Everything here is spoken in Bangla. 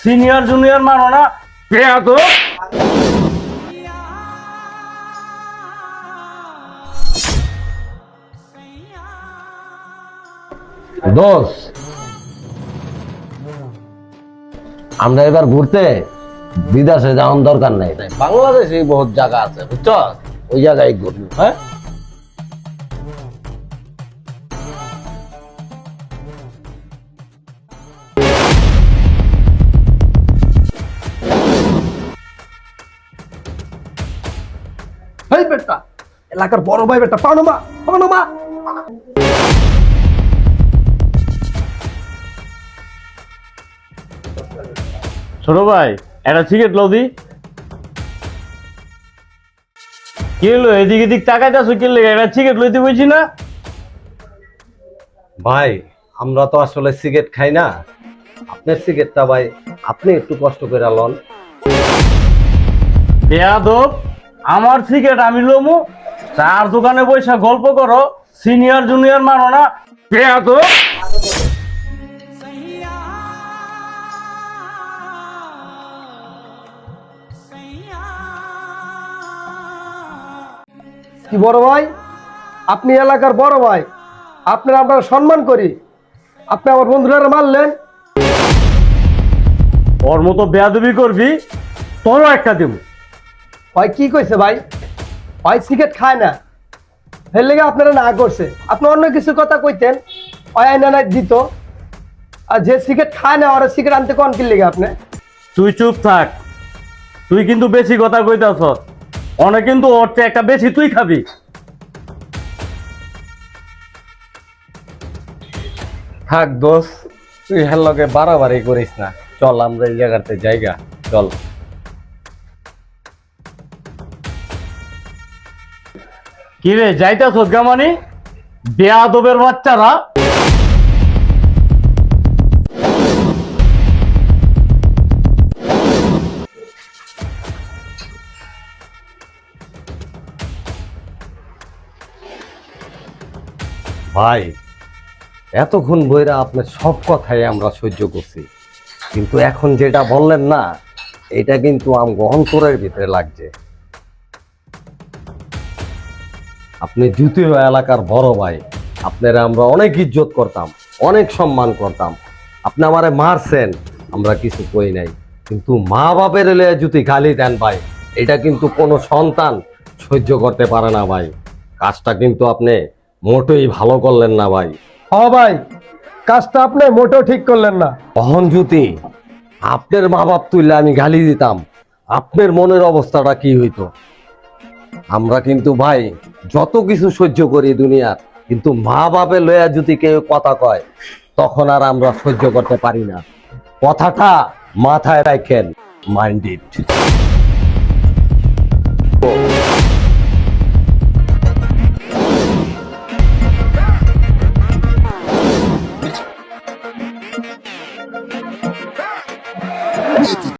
সিনিয়র জুনিয়র মানো না, বেয়াদব। দোষ, আমরা এবার ঘুরতে বিদেশে যাওয়ার দরকার নাই, তাই বাংলাদেশে বহুত জায়গা আছে, বুঝছ? ওই জায়গায় ঘুরবো। হ্যাঁ, এই বেটা, এলাকার বড় ভাই বেটা, পানো মা। ছোট ভাই, একটা সিগারেট লও দি। কি হলো, এদিক এদিক তাকাইতেছো কি লেগে? একটা সিগারেট লইতে বলছি না? ভাই আমরা তো আসলে সিগারেট খাই না, আপনার সিগারেটটা ভাই আপনি একটু কষ্ট করে লন। বেয়াদব, আমার সিগারেট আমি লমু, চার দোকানে বসে গল্প করো, সিনিয়র জুনিয়র মানো না, বেয়াদব। কি বড় ভাই, আপনি এলাকার বড় ভাই, আপনার সম্মান করি, আপনি আমার বন্ধুরা মারলেন। ওর মতো বেয়াদবি করবি, তোরও একটা দেব। ভাই কি কইছে ভাই? ভাই সিগারেট খায় না, এর লেগে আপনারা না করছে। আপনি অন্য কিছু কথা কইতেন, ওই আইনা না দিত। আর যে সিগারেট খায় না, ওরা সিগারেট আনতে কোন কি লেগে আপনি? তুই চুপ থাক, তুই কিন্তু বেশি কথা কইতাছ, অনেক কিন্তু ওর চেয়ে একটা বেশি তুই খাবি। থাক দোষ, তুই হের লগে বাড়াবাড়ি করিস না, চল আমরা এই জায়গাতে জায়গা, চল। কি রে, যাইতাছ গামানি? বেয়াদবের বাচ্চারা। ভাই এতক্ষণ বইরা আপনার সব কথাই আমরা সহ্য করছি, কিন্তু এখন যেটা বললেন না, এটা কিন্তু অন্তরের ভিতরে লাগছে। আপনি দ্বিতীয় এলাকার বড় ভাই, আপনারা আমরা অনেক ইজ্জত করতাম, অনেক সম্মান করতাম। আপনি আমারে মারছেন, আমরা কিছু কই নাই, কিন্তু মা বাপের এলে যদি গালি দেন ভাই, এটা কিন্তু কোনো সন্তান সহ্য করতে পারে না ভাই। কাজটা কিন্তু আপনি মোটেই ভালো করলেন না ভাই। হ ভাই, কাজটা আপনি মোটেও ঠিক করলেন না। অহন যদি আপনার মা বাপ তুললে আমি গালি দিতাম, আপনার মনের অবস্থাটা কি হইতো? আমরা কিন্তু ভাই যত কিছু সহ্য করি দুনিয়ার, কিন্তু মা বাপে লইয়া যদি কেউ কথা কয়, তখন আর আমরা সহ্য করতে পারি না। কথাটা মাথায় রাখেন, মাইন্ড ইট।